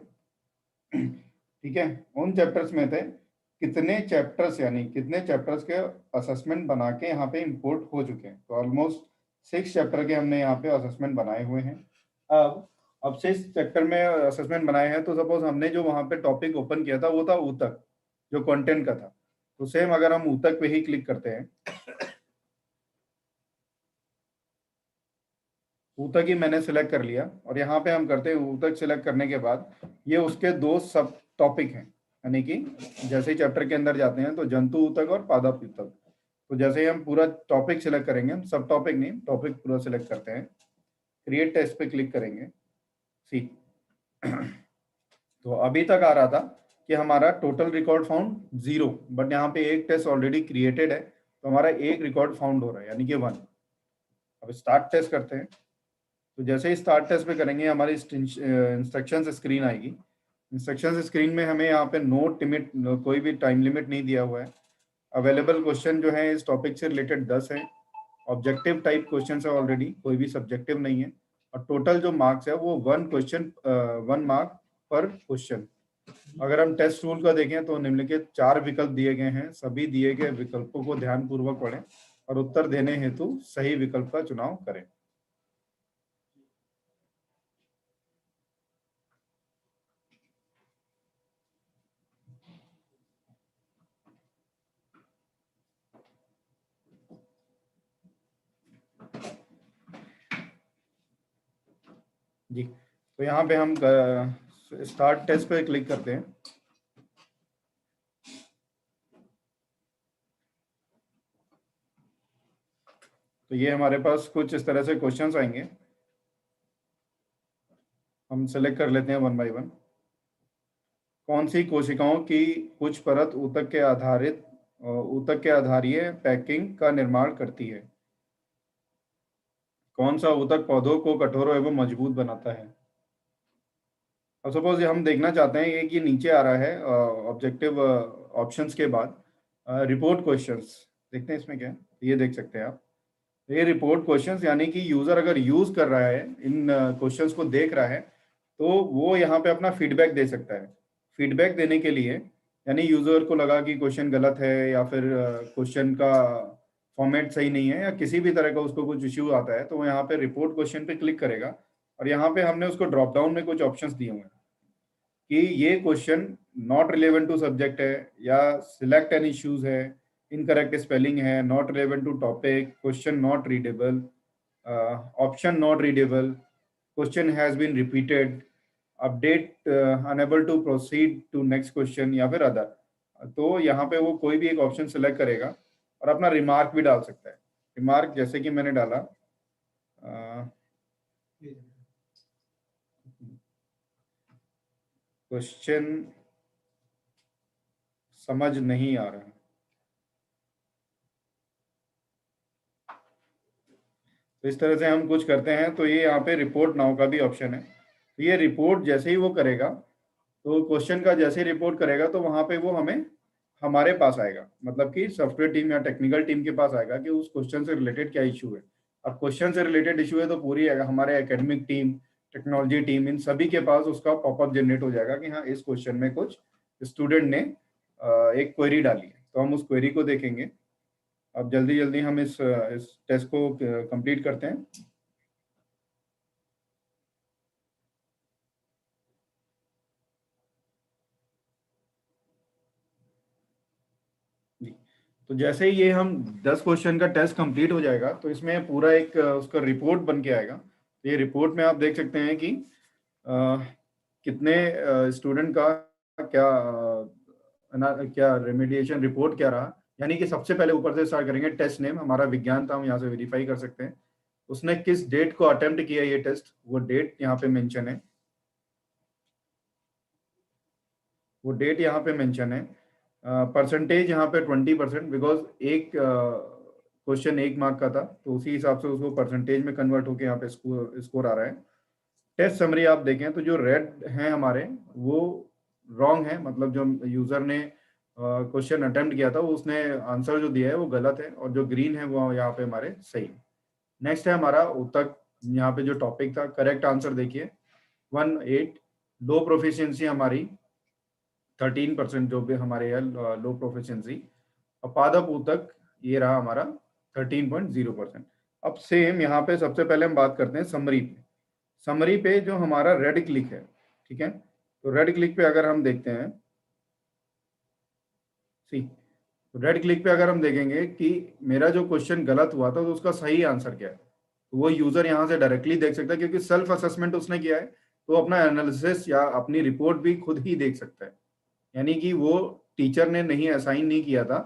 ठीक है, उन चैप्टर्स में थे कितने चैप्टर्स यानी कितने चैप्टर्स के असेसमेंट बना के यहाँ पे इंपोर्ट हो चुके हैं। तो ऑलमोस्ट 6 चैप्टर के हमने यहाँ पे असेसमेंट बनाए हुए हैं। अब 6 चैप्टर में असेसमेंट बनाए हैं, तो सपोज हमने जो वहाँ पे टॉपिक ओपन किया था वो था ऊतक, जो कंटेंट का था। तो सेम अगर हम ऊतक पे ही क्लिक करते हैं, ऊतक ही मैंने सिलेक्ट कर लिया और यहाँ पे हम करते हैं ऊतक सिलेक्ट करने के बाद ये उसके 2 सब टॉपिक हैं, यानी कि जैसे ही चैप्टर के अंदर जाते हैं तो जंतु ऊतक और पादप ऊतक। तो जैसे ही हम पूरा टॉपिक सिलेक्ट करेंगे, हम सब टॉपिक नहीं, टॉपिक पूरा सिलेक्ट करते हैं, क्रिएट टेस्ट पे क्लिक करेंगे। सी तो अभी तक आ रहा था कि हमारा टोटल रिकॉर्ड फाउंड 0, बट यहाँ पे एक टेस्ट ऑलरेडी क्रिएटेड है, तो हमारा एक रिकॉर्ड फाउंड हो रहा है, यानी कि 1। अब स्टार्ट टेस्ट करते हैं। तो जैसे ही स्टार्ट टेस्ट पे करेंगे हमारी इंस्ट्रक्शंस स्क्रीन आएगी। इंस्ट्रक्शंस स्क्रीन में हमें यहाँ पे नो लिमिट, कोई भी टाइम लिमिट नहीं दिया हुआ है। अवेलेबल क्वेश्चन जो है इस टॉपिक से रिलेटेड 10 है। ऑब्जेक्टिव टाइप क्वेश्चन है ऑलरेडी, कोई भी सब्जेक्टिव नहीं है। और टोटल जो मार्क्स है वो 1 मार्क पर क्वेश्चन। अगर हम टेस्ट रूल का देखें तो निम्नलिखित 4 विकल्प दिए गए हैं। सभी दिए गए विकल्पों को ध्यानपूर्वक पढ़ें और उत्तर देने हेतु सही विकल्प का चुनाव करें। जी, तो यहाँ पे हम स्टार्ट टेस्ट पे क्लिक करते हैं। तो ये हमारे पास कुछ इस तरह से क्वेश्चंस आएंगे, हम सेलेक्ट कर लेते हैं 1 बाय 1। कौन सी कोशिकाओं की कुछ परत ऊतक के आधारीय पैकिंग का निर्माण करती है? कौन सा ऊतक पौधों को कठोर एवं मजबूत बनाता है? अब सपोज हम देखना चाहते हैं कि नीचे आ रहा है ऑब्जेक्टिव ऑप्शंस के बाद रिपोर्ट क्वेश्चंस। देखते हैं इसमें क्या है, ये देख सकते हैं आप। ये रिपोर्ट क्वेश्चंस यानी कि यूजर अगर यूज कर रहा है, इन क्वेश्चंस को देख रहा है, तो वो यहाँ पे अपना फीडबैक दे सकता है। फीडबैक देने के लिए यानी यूजर को लगा कि क्वेश्चन गलत है या फिर क्वेश्चन का फॉर्मेट सही नहीं है या किसी भी तरह का उसको कुछ इश्यू आता है, तो वो यहाँ पे रिपोर्ट क्वेश्चन पे क्लिक करेगा और यहाँ पे हमने उसको ड्रॉप डाउन में कुछ ऑप्शंस दिए हुए हैं कि ये question not relevant to subject है या सिलेक्ट एन इश्यूज है, इनकरेक्ट स्पेलिंग है, not relevant to topic, question not readable, option not readable, question has been repeated, update unable to proceed to next question या फिर other. तो यहाँ पे वो कोई भी एक ऑप्शन सिलेक्ट करेगा और अपना रिमार्क भी डाल सकता है। रिमार्क जैसे कि मैंने डाला, क्वेश्चन समझ नहीं आ रहा। तो इस तरह से हम कुछ करते हैं। तो ये यहाँ पे रिपोर्ट नाउ का भी ऑप्शन है। तो ये रिपोर्ट जैसे ही वो करेगा, तो क्वेश्चन का जैसे ही रिपोर्ट करेगा तो वहाँ पे वो हमें हमारे पास आएगा, मतलब कि सॉफ्टवेयर टीम या टेक्निकल टीम के पास आएगा कि उस क्वेश्चन से रिलेटेड क्या इशू है। अब क्वेश्चन से रिलेटेड इशू है तो पूरी हमारे एकेडमिक टीम, टेक्नोलॉजी टीम, इन सभी के पास उसका पॉपअप जनरेट हो जाएगा कि हाँ, इस क्वेश्चन में कुछ स्टूडेंट ने एक क्वेरी डाली है, तो हम उस क्वेरी को देखेंगे। अब जल्दी जल्दी हम इस टेस्ट को कंप्लीट करते हैं। तो जैसे ही ये हम 10 क्वेश्चन का टेस्ट कंप्लीट हो जाएगा तो इसमें पूरा एक उसका रिपोर्ट बन के आएगा। तो ये रिपोर्ट में आप देख सकते हैं कि कितने स्टूडेंट का क्या क्या रेमेडिएशन रिपोर्ट क्या रहा। यानी कि सबसे पहले ऊपर से स्टार्ट करेंगे, टेस्ट नेम हमारा विज्ञान था, हम यहाँ से वेरीफाई कर सकते हैं। उसने किस डेट को अटेम्प्ट किया ये टेस्ट, वो डेट यहाँ पे मेंशन है, वो डेट यहाँ पे मेंशन है। परसेंटेज यहाँ पे 20%, बिकॉज एक क्वेश्चन 1 मार्क का था, तो उसी हिसाब से उसको परसेंटेज में कन्वर्ट होकर यहाँ पे स्कोर आ रहा है। टेस्ट समरी आप देखें तो जो रेड हैं हमारे वो रॉन्ग है, मतलब जो यूजर ने क्वेश्चन अटेम्प्ट किया था उसने आंसर जो दिया है वो गलत है, और जो ग्रीन है वो यहाँ पे हमारे सही। नेक्स्ट है हमारा ऊतक, यहाँ पे जो टॉपिक था, करेक्ट आंसर देखिए 1 8। लो प्रोफिशिएंसी हमारी 13% जो भी हमारे है लो प्रोफिशिएंसी। अपादप ऊतक ये रहा हमारा 13.0%। अब सेम यहाँ पे सबसे पहले हम बात करते हैं समरी पे। समरी पे जो हमारा रेड क्लिक है, ठीक है, तो रेड क्लिक पे अगर हम देखते हैं, सी रेड क्लिक पे अगर हम देखेंगे कि मेरा जो क्वेश्चन गलत हुआ था तो उसका सही आंसर क्या है, तो वो यूजर यहाँ से डायरेक्टली देख सकता है, क्योंकि सेल्फ असेसमेंट उसने किया है, तो अपना एनालिसिस या अपनी रिपोर्ट भी खुद ही देख सकता है। यानी कि वो टीचर ने नहीं असाइन नहीं किया था,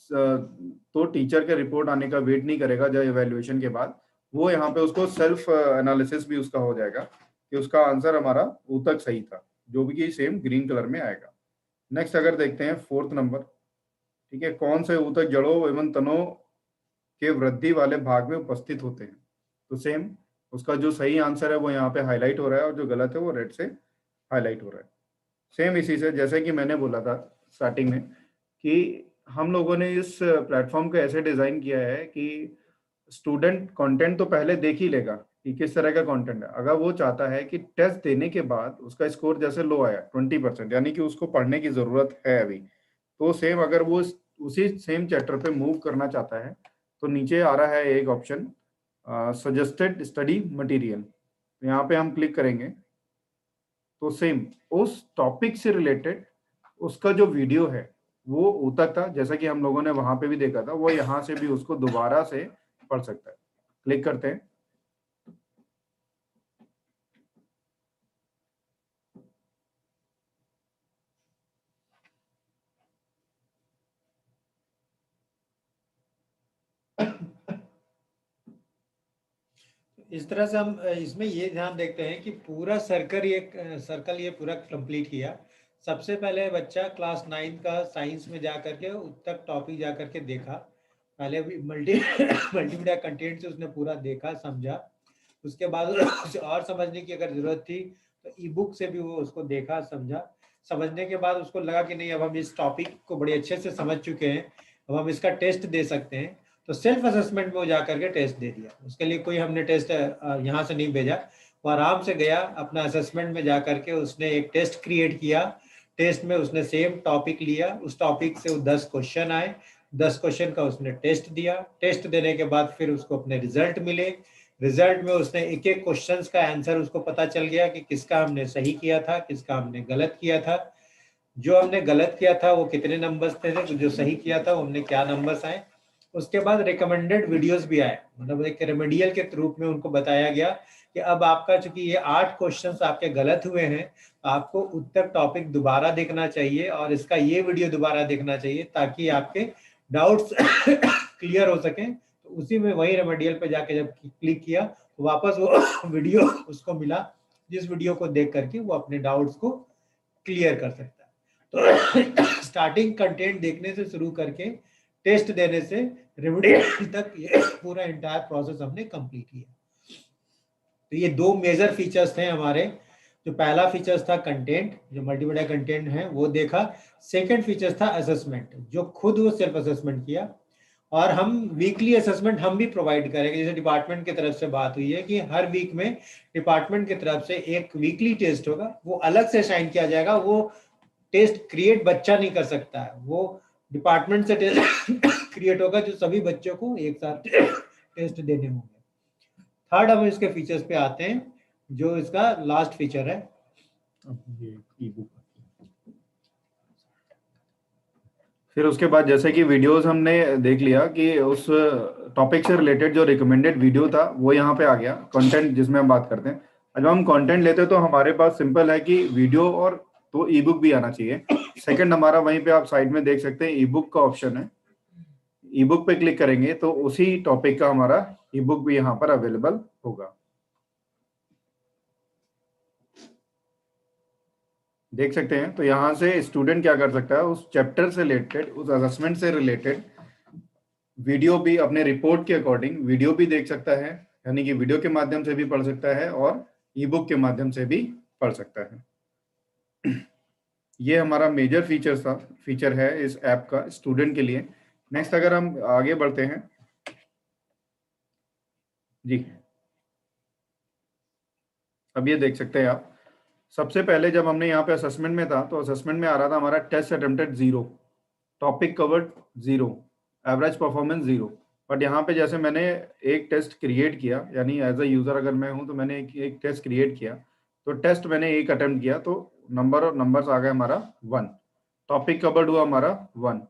तो टीचर के रिपोर्ट आने का वेट नहीं करेगा जब इवेल्युएशन के बाद, वो यहाँ पे उसको सेल्फ एनालिसिस भी उसका हो जाएगा कि उसका आंसर हमारा ऊतक सही था, जो भी कि सेम ग्रीन कलर में आएगा। नेक्स्ट अगर देखते हैं फोर्थ नंबर, ठीक है, कौन से ऊतक जड़ों एवं तनों के वृद्धि वाले भाग में उपस्थित होते हैं, तो सेम उसका जो सही आंसर है वो यहाँ पे हाईलाइट हो रहा है और जो गलत है वो रेड से हाईलाइट हो रहा है। सेम इसी से जैसे कि मैंने बोला था स्टार्टिंग में कि हम लोगों ने इस प्लेटफॉर्म को ऐसे डिजाइन किया है कि स्टूडेंट कंटेंट तो पहले देख ही लेगा कि किस तरह का कंटेंट है। अगर वो चाहता है कि टेस्ट देने के बाद उसका स्कोर जैसे लो आया 20%, यानी कि उसको पढ़ने की जरूरत है अभी, तो सेम अगर वो उसी सेम चैप्टर पे मूव करना चाहता है तो नीचे आ रहा है एक ऑप्शन सजेस्टेड स्टडी मटेरियल, यहाँ पे हम क्लिक करेंगे तो सेम उस टॉपिक से रिलेटेड उसका जो वीडियो है वो ऊतक था, जैसा कि हम लोगों ने वहां पे भी देखा था, वो यहाँ से भी उसको दोबारा से पढ़ सकता है। क्लिक करते हैं, इस तरह से हम इसमें ये ध्यान देखते हैं कि पूरा सर्कल ये पूरा कंप्लीट किया। सबसे पहले बच्चा क्लास 9 का साइंस में जा करके तक टॉपिक जा करके देखा, पहले भी मल्टीमीडिया कंटेंट से उसने पूरा देखा समझा। उसके बाद उसे और समझने की अगर जरूरत थी तो ई बुक से भी वो उसको देखा समझा। समझने के बाद उसको लगा कि नहीं, अब हम इस टॉपिक को बड़े अच्छे से समझ चुके हैं, अब हम इसका टेस्ट दे सकते हैं, तो सेल्फ असेसमेंट में वो जा करके टेस्ट दे दिया। उसके लिए कोई हमने टेस्ट यहाँ से नहीं भेजा, वो आराम से गया अपना असेसमेंट में जा करके उसने एक टेस्ट क्रिएट किया। टेस्ट में उसने सेम टॉपिक लिया, उस टॉपिक से वो 10 क्वेश्चन आए, 10 क्वेश्चन का उसने टेस्ट दिया। टेस्ट देने के बाद फिर उसको अपने रिजल्ट मिले। रिजल्ट में उसने एक एक क्वेश्चंस का आंसर उसको पता चल गया कि किसका हमने सही किया था, किसका हमने गलत किया था। जो हमने गलत किया था वो कितने नंबर्स थे, जो सही किया था हमने क्या नंबर्स आए। उसके बाद रिकमेंडेड वीडियोस भी आए, मतलब एक रेमेडियल के रूप में उनको बताया गया कि अब आपका चूंकि ये 8 क्वेश्चंस आपके गलत हुए हैं, तो आपको उत्तर टॉपिक दोबारा देखना चाहिए और इसका ये वीडियो दोबारा देखना चाहिए ताकि आपके डाउट्स क्लियर हो सके। तो उसी में वही रेमेडियल पे जाके जब क्लिक किया तो वापस वो वीडियो उसको मिला, जिस वीडियो को देख करके वो अपने डाउट्स को क्लियर कर सकता है। तो स्टार्टिंग कंटेंट देखने से शुरू करके टेस्ट देने से रिमेडियल तक ये पूरा एंटायर प्रोसेस हमने कंप्लीट किया। तो ये दो मेजर फीचर्स थे हमारे। जो पहला फीचर्स था कंटेंट, जो मल्टीमीडिया कंटेंट है वो देखा। सेकंड फीचर था असेसमेंट, जो खुद वो सेल्फ असेसमेंट किया। और हम वीकली असेसमेंट हम भी प्रोवाइड करेंगे, जैसे डिपार्टमेंट की तरफ से बात हुई है कि हर वीक में डिपार्टमेंट की तरफ से एक वीकली टेस्ट होगा, वो अलग से साइन किया जाएगा। वो टेस्ट क्रिएट बच्चा नहीं कर सकता है, वो डिपार्टमेंट से टेस्ट क्रिएट होगा जो सभी बच्चों को एक साथ टेस्ट देने होंगे। थर्ड हम इसके फीचर्स पे आते हैं, जो इसका लास्ट फीचर है। ये ई बुक। फिर उसके बाद जैसे कि वीडियोस हमने देख लिया कि उस टॉपिक से रिलेटेड जो रिकमेंडेड वीडियो था वो यहाँ पे आ गया, कंटेंट जिसमें हम बात करते हैं। जब हम कंटेंट लेते हैं तो हमारे पास सिंपल है कि वीडियो और तो ई बुक भी आना चाहिए। सेकंड हमारा वहीं पे आप साइड में देख सकते हैं ई बुक का ऑप्शन है, ई बुक पे क्लिक करेंगे तो उसी टॉपिक का हमारा ई बुक भी यहाँ पर अवेलेबल होगा। देख सकते हैं, तो यहाँ से स्टूडेंट क्या कर सकता है, उस चैप्टर से रिलेटेड, उस असेसमेंट से रिलेटेड वीडियो भी अपने रिपोर्ट के अकॉर्डिंग वीडियो भी देख सकता है, यानी कि वीडियो के माध्यम से भी पढ़ सकता है और ई बुक के माध्यम से भी पढ़ सकता है। ये हमारा मेजर फीचर है इस ऐप का स्टूडेंट के लिए। नेक्स्ट अगर हम आगे बढ़ते हैं जी, अब ये देख सकते हैं आप सबसे पहले जब हमने यहाँ पे असेसमेंट में था, तो असेसमेंट में आ रहा था हमारा test attempted 0, topic covered 0, average performance 0। But यहाँ पे जैसे मैंने एक टेस्ट क्रिएट किया, यानी एज अ यूजर अगर मैं हूँ तो मैंने एक टेस्ट क्रिएट किया, तो टेस्ट मैंने एक अटेम्प्ट किया, तो नंबर और नंबर्स आ गए हमारा 1, टॉपिक कवर्ड हुआ हमारा 1,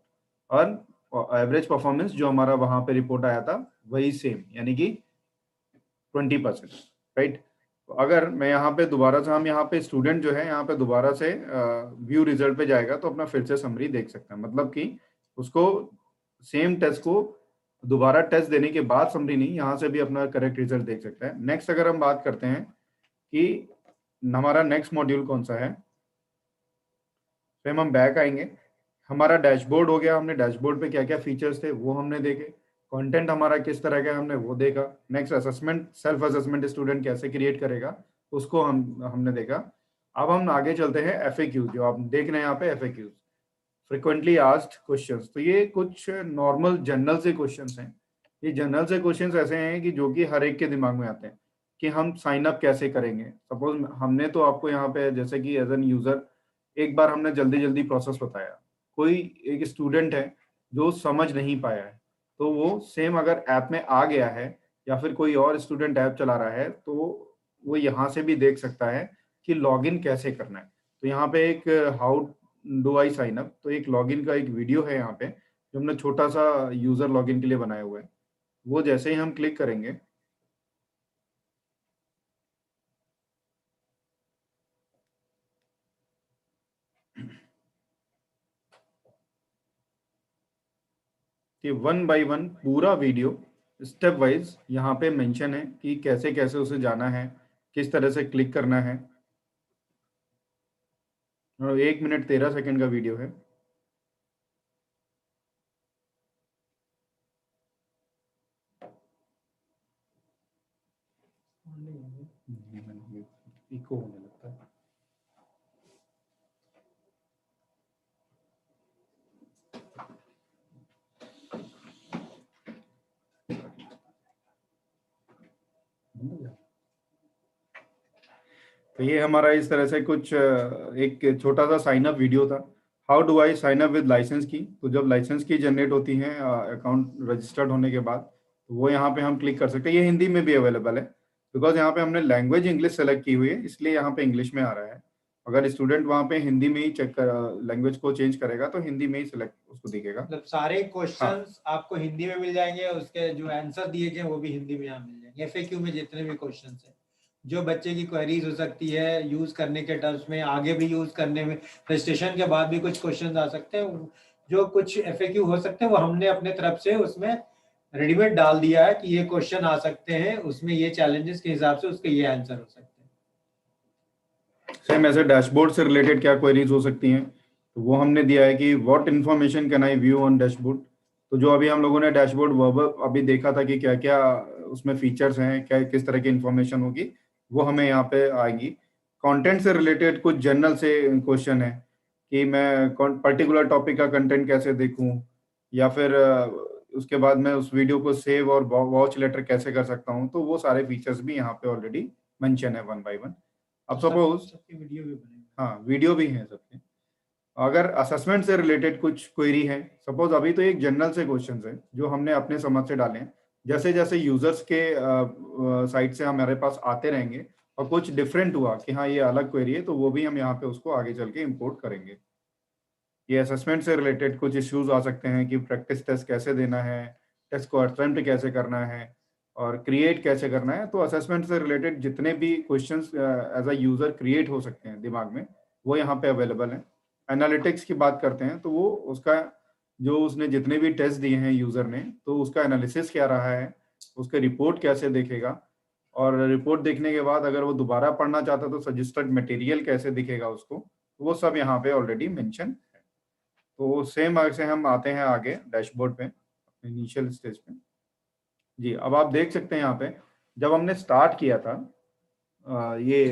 और एवरेज परफॉर्मेंस जो हमारा वहां पे रिपोर्ट आया था वही सेम, यानी कि 20%, राइट। अगर मैं यहाँ पे दोबारा से, हम यहाँ पे स्टूडेंट जो है यहाँ पे दोबारा से व्यू रिजल्ट पे जाएगा तो अपना फिर से समरी देख सकता है, मतलब कि उसको सेम टेस्ट को दोबारा टेस्ट देने के बाद समरी नहीं, यहाँ से भी अपना करेक्ट रिजल्ट देख सकता है। नेक्स्ट अगर हम बात करते हैं कि हमारा नेक्स्ट मॉड्यूल कौन सा है, फिर हम बैक आएंगे। हमारा डैशबोर्ड हो गया, हमने डैशबोर्ड पे क्या क्या फीचर्स थे वो हमने देखे, कंटेंट हमारा किस तरह का हमने वो देखा। Next assessment, self assessment student कैसे क्रिएट करेगा उसको हमने देखा। अब हम आगे चलते हैं एफएक्यू, जो आप देख रहे हैं यहाँ पे एफएक्यूज, फ्रिक्वेंटली आस्क्ड क्वेश्चंस। तो ये कुछ नॉर्मल जनरल से क्वेश्चंस हैं। ये जनरल से क्वेश्चंस ऐसे हैं कि जो कि हर एक के दिमाग में आते हैं कि हम साइन अप कैसे करेंगे। सपोज हमने तो आपको यहाँ पे जैसे कि एज एन यूजर एक बार हमने जल्दी जल्दी प्रोसेस बताया, कोई एक स्टूडेंट है जो समझ नहीं पाया है, तो वो सेम अगर ऐप में आ गया है या फिर कोई और स्टूडेंट ऐप चला रहा है, तो वो यहाँ से भी देख सकता है कि लॉगिन कैसे करना है। तो यहाँ पे एक how do I sign up, तो एक लॉगिन का एक वीडियो है यहाँ पे जो हमने छोटा सा यूजर लॉगिन के लिए बनाया हुआ है। वो जैसे ही हम क्लिक करेंगे, कि 1 बाय 1 पूरा वीडियो स्टेप वाइज यहाँ पे मेंशन है कि कैसे कैसे उसे जाना है, किस तरह से क्लिक करना है। और 1 मिनट 13 सेकंड का वीडियो है। इको होने लगता है। तो ये हमारा इस तरह से कुछ एक छोटा सा साइन अप वीडियो था। How do I sign up with license की। तो जब लाइसेंस की जनरेट होती है अकाउंट रजिस्टर्ड होने के बाद, तो वो यहाँ पे हम क्लिक कर सकते हैं। ये हिंदी में भी अवेलेबल है, बिकॉज यहाँ पे हमने लैंग्वेज इंग्लिश सेलेक्ट की हुई है, इसलिए यहाँ पे इंग्लिश में आ रहा है। अगर स्टूडेंट वहाँ पे हिंदी में ही चेक कर लैंग्वेज को चेंज करेगा तो हिंदी में ही सिलेक्ट उसको दिखेगा। मतलब सारे क्वेश्चंस आपको हिंदी में मिल जाएंगे, उसके जो आंसर दिए गए वो भी हिंदी में यहाँ मिल जाएंगे। एफएक्यू में जितने भी क्वेश्चंस हैं, जो बच्चे की क्वेरीज हो सकती है यूज करने के टर्म्स में, आगे भी यूज करने में, रजिस्ट्रेशन के बाद भी कुछ क्वेश्चंस आ सकते हैं, जो कुछ एफएक्यू हो सकते हैं वो हमने अपने तरफ से उसमें रेडीमेड डाल दिया है कि ये क्वेश्चन आ सकते हैं, उसमें ये चैलेंजेस के हिसाब से उसके ये आंसर हो सकते हैं। सेम ऐसे डैशबोर्ड से रिलेटेड क्या क्वेरीज हो सकती हैं, तो वो हमने दिया है कि what information can eye view on dashboard. तो जो अभी हम लोगों ने डैशबोर्ड वर्ब अभी देखा था कि क्या क्या उसमें फीचर्स हैं, क्या किस तरह की इन्फॉर्मेशन होगी, वो हमें यहाँ पे आएगी। कंटेंट से रिलेटेड कुछ जनरल से क्वेश्चन है कि मैं पर्टिकुलर टॉपिक का कंटेंट कैसे देखूं, या फिर उसके बाद मैं उस वीडियो को सेव और वॉच लेटर कैसे कर सकता हूं। तो वो सारे फीचर्स भी यहाँ पे ऑलरेडी मेंशन है 1 बाय 1। अब सपोज सबकी वीडियो भी बनेगी। हाँ, वीडियो भी है सबके। अगर असेसमेंट से रिलेटेड कुछ क्वेरी है, सपोज अभी तो एक जनरल से क्वेश्चंस है जो हमने अपने समझ से डाले हैं, जैसे जैसे यूजर्स के साइट से हमारे पास आते रहेंगे और कुछ डिफरेंट हुआ कि हाँ ये अलग क्वेरी है, तो वो भी हम यहाँ पे उसको आगे चल के इम्पोर्ट करेंगे। ये असेसमेंट से रिलेटेड कुछ इश्यूज आ सकते हैं कि प्रैक्टिस टेस्ट कैसे देना है, टेस्ट को अटेम्प्ट कैसे करना है, और क्रिएट कैसे करना है। तो असेसमेंट से रिलेटेड जितने भी questions as a user create हो सकते हैं दिमाग में, वो यहाँ पे अवेलेबल है। एनालिटिक्स की बात करते हैं तो वो उसका जो उसने जितने भी टेस्ट दिए हैं यूजर ने, तो उसका एनालिसिस क्या रहा है, उसके रिपोर्ट कैसे देखेगा, और रिपोर्ट देखने के बाद अगर वो दोबारा पढ़ना चाहता तो सजेस्टेड मटेरियल कैसे दिखेगा उसको, वो सब यहाँ पे ऑलरेडी मेंशन है। तो सेम से हम आते हैं आगे डैशबोर्ड पे, इनिशियल स्टेज पे। जी, अब आप देख सकते हैं यहाँ पे जब हमने स्टार्ट किया था ये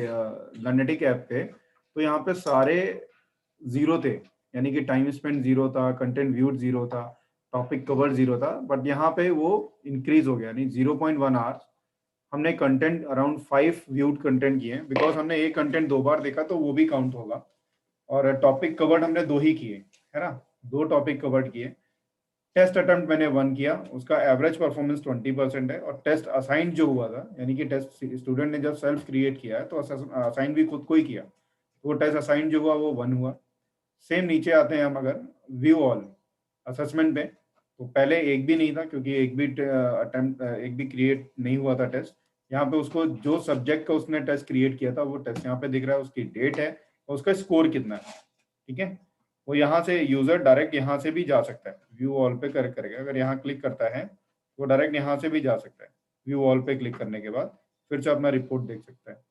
लर्नेटिक ऐप पे, तो यहाँ पे सारे जीरो थे, यानी कि टाइम स्पेंड जीरो था, कंटेंट व्यूड जीरो था, टॉपिक कवर जीरो था। बट यहाँ पे वो इंक्रीज हो गया, यानी 0.1 आवर्स हमने कंटेंट अराउंड 5 व्यूड कंटेंट किए हैं, बिकॉज हमने एक कंटेंट 2 बार देखा तो वो भी काउंट होगा। और टॉपिक कवर्ड हमने 2 ही किए, है ना, 2 टॉपिक कवर्ड किए। टेस्ट अटेम्प्ट मैंने 1 किया, उसका एवरेज परफॉर्मेंस 20% है। और टेस्ट असाइन जो हुआ था, यानी कि टेस्ट स्टूडेंट ने जब सेल्फ क्रिएट किया है तो असाइन भी खुद को ही किया, तो वो टेस्ट असाइन जो हुआ वो 1 हुआ। सेम नीचे आते हैं हम अगर व्यू ऑल असेसमेंट पे, तो पहले एक भी नहीं था, क्योंकि एक भी अटेम्प्ट एक भी क्रिएट नहीं हुआ था टेस्ट। यहाँ पे उसको जो सब्जेक्ट का उसने टेस्ट क्रिएट किया था वो टेस्ट यहाँ पे दिख रहा है, उसकी डेट है और उसका स्कोर कितना है, ठीक है। वो यहाँ से यूजर डायरेक्ट यहाँ से भी जा सकता है, व्यू ऑल पे करेगा, अगर यहाँ क्लिक करता है तो डायरेक्ट यहाँ से भी जा सकता है। व्यू ऑल पे क्लिक करने के बाद फिर से अपना रिपोर्ट देख सकता है।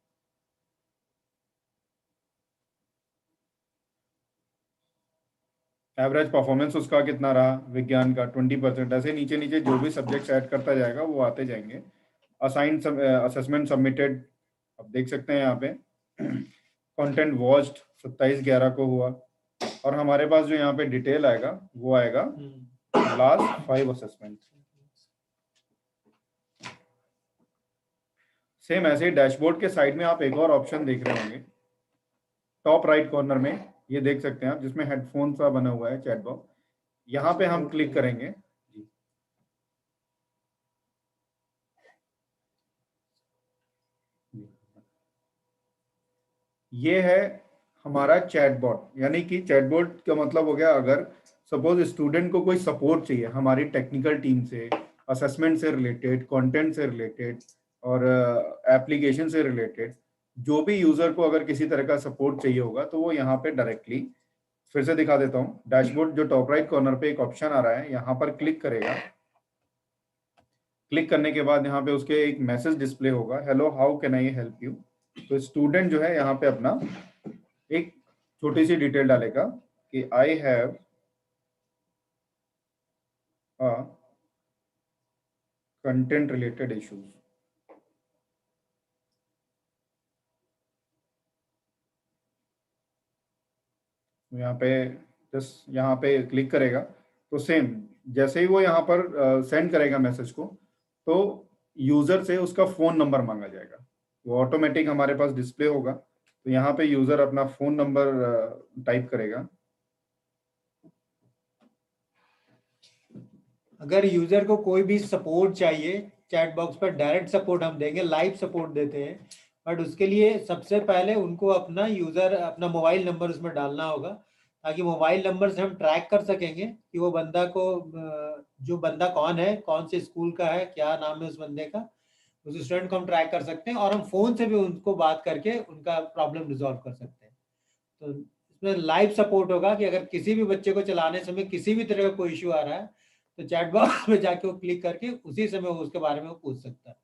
एवरेज परफॉर्मेंस उसका कितना रहा, विज्ञान का 20%। ऐसे नीचे नीचे जो भी सब्जेक्ट्स ऐड करता जाएगा वो आते जाएंगे। असाइन असेसमेंट सबमिटेड अब देख सकते हैं यहाँ पे। कंटेंट वॉच्ड 27/11 को हुआ। और हमारे पास जो यहाँ पे डिटेल आएगा वो आएगा लास्ट 5 असेसमेंट। सेम ऐसे ही डैशबोर्ड के साइड में आप एक और ऑप्शन देख रहे होंगे, टॉप राइट कॉर्नर में ये देख सकते हैं आप, जिसमें हेडफोन सा बना हुआ है चैट बॉक्स। यहाँ पे हम क्लिक करेंगे, ये है हमारा चैटबॉट। यानी कि चैटबॉट का मतलब हो गया, अगर सपोज स्टूडेंट को कोई सपोर्ट चाहिए हमारी टेक्निकल टीम से, असेसमेंट से रिलेटेड, कंटेंट से रिलेटेड और एप्लीकेशन से रिलेटेड, जो भी यूजर को अगर किसी तरह का सपोर्ट चाहिए होगा तो वो यहाँ पे डायरेक्टली, फिर से दिखा देता हूँ, डैशबोर्ड जो टॉप राइट कॉर्नर पे एक ऑप्शन आ रहा है, यहाँ पर क्लिक करेगा। क्लिक करने के बाद यहाँ पे उसके एक मैसेज डिस्प्ले होगा, hello how can I help you. तो स्टूडेंट जो है यहाँ पे अपना एक छोटी सी डिटेल डालेगा कि I have content related issues. यहाँ पे जस्ट यहाँ पे क्लिक करेगा तो सेम जैसे ही वो यहाँ पर सेंड करेगा मैसेज को, तो यूजर से उसका फोन नंबर मांगा जाएगा, वो ऑटोमेटिक हमारे पास डिस्प्ले होगा। तो यहाँ पे यूजर अपना फोन नंबर टाइप करेगा। अगर यूजर को कोई भी सपोर्ट चाहिए, चैट बॉक्स पर डायरेक्ट सपोर्ट हम देंगे, लाइव सपोर्ट देते हैं, बट उसके लिए सबसे पहले उनको अपना अपना मोबाइल नंबर उसमें डालना होगा, ताकि मोबाइल नंबर से हम ट्रैक कर सकेंगे कि वो बंदा को, जो बंदा कौन है, कौन से स्कूल का है, क्या नाम है उस बंदे का, उस स्टूडेंट को हम ट्रैक कर सकते हैं और हम फोन से भी उनको बात करके उनका प्रॉब्लम रिजॉल्व कर सकते हैं। तो इसमें लाइव सपोर्ट होगा कि अगर किसी भी बच्चे को चलाने समय किसी भी तरह का कोई इश्यू आ रहा है तो चैट बॉक्स में जाके वो क्लिक करके उसी समय वो उसके बारे में वो पूछ सकता है।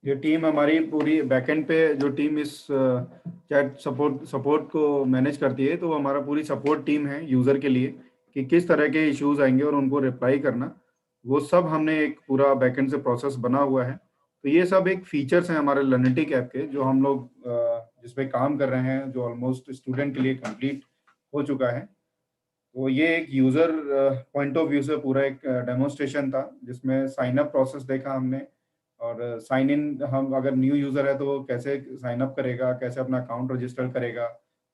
ये टीम हमारी पूरी बैकएंड पे, जो टीम इस चैट सपोर्ट को मैनेज करती है, तो वो हमारा पूरी सपोर्ट टीम है यूजर के लिए, कि किस तरह के इश्यूज आएंगे और उनको रिप्लाई करना, वो सब हमने एक पूरा बैकएंड से प्रोसेस बना हुआ है। तो ये सब एक फीचर्स हैं हमारे लर्निटिक ऐप के, जो हम लोग जिसपे काम कर रहे हैं, जो ऑलमोस्ट स्टूडेंट के लिए कंप्लीट हो चुका है। तो ये एक यूजर पॉइंट ऑफ व्यू से पूरा एक डेमोन्स्ट्रेशन था, जिसमें साइन अप प्रोसेस देखा हमने, और साइन इन, हम अगर न्यू यूजर है तो वो कैसे साइन अप करेगा, कैसे अपना अकाउंट रजिस्टर करेगा,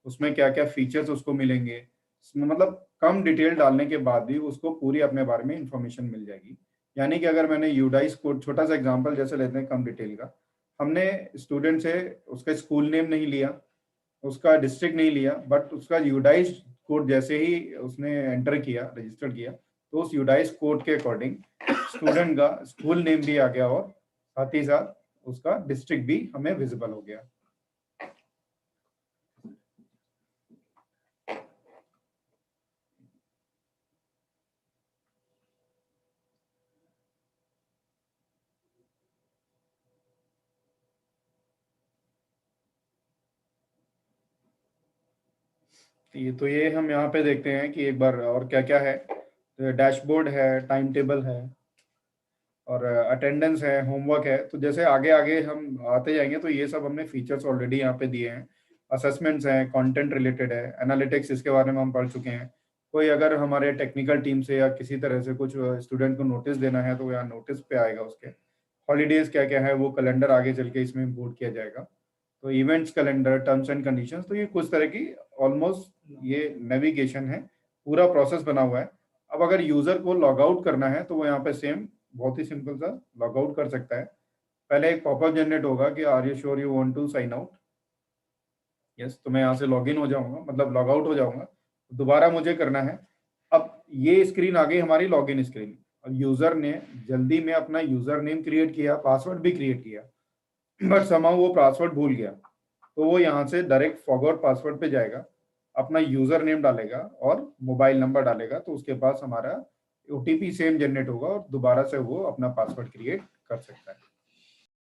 उसमें क्या क्या फीचर्स उसको मिलेंगे, इसमें मतलब कम डिटेल डालने के बाद भी उसको पूरी अपने बारे में इंफॉर्मेशन मिल जाएगी। यानी कि अगर मैंने यूडाइस कोड, छोटा सा एग्जांपल जैसे लेते हैं कम डिटेल का, हमने स्टूडेंट से उसका स्कूल नेम नहीं लिया, उसका डिस्ट्रिक्ट नहीं लिया, बट उसका यूडाइस कोड जैसे ही उसने एंटर किया, रजिस्टर किया, तो उस यूडाइस कोड के अकॉर्डिंग स्टूडेंट का स्कूल नेम भी आ गया और साथ ही साथ उसका डिस्ट्रिक्ट भी हमें विजिबल हो गया। ये हम यहाँ पे देखते हैं कि एक बार और क्या क्या है। डैशबोर्ड है, टाइम टेबल है और अटेंडेंस है, होमवर्क है। तो जैसे आगे आगे हम आते जाएंगे तो ये सब हमने फीचर्स ऑलरेडी यहाँ पे दिए हैं। असेसमेंट्स हैं, कंटेंट रिलेटेड है, एनालिटिक्स इसके बारे में हम पढ़ चुके हैं, कोई अगर हमारे टेक्निकल टीम से या किसी तरह से कुछ स्टूडेंट को नोटिस देना है तो यहाँ नोटिस पे आएगा उसके। हॉलीडेज क्या क्या है वो कैलेंडर आगे चल के इसमें इंपोर्ट किया जाएगा। तो events calendar, terms and conditions, तो ये कुछ तरह की ऑलमोस्ट ये नेविगेशन है, पूरा प्रोसेस बना हुआ है। अब अगर यूजर को लॉग आउट करना है तो वो यहाँ पे सेम बहुत ही सिंपल सा लॉग आउट कर सकता है। पहले एक पॉपअप जनरेट होगा कि are you sure you want to sign out. Yes, तो मैं यहाँ से लॉग इन हो जाऊंगा, मतलब लॉग आउट हो जाऊंगा। दोबारा मुझे करना है। अब ये स्क्रीन आ गई हमारी लॉग इन स्क्रीन। और यूजर ने जल्दी में अपना यूजर नेम क्रिएट किया, पासवर्ड भी क्रिएट किया, बट समहाउ वो पासवर्ड भूल गया। तो वो यहाँ से डायरेक्ट फॉरगॉट पासवर्ड पे जाएगा, अपना यूजर नेम डालेगा और मोबाइल नंबर डालेगा, तो उसके पास हमारा ओटीपी सेम जनरेट होगा और दोबारा से वो अपना पासवर्ड क्रिएट कर सकता है।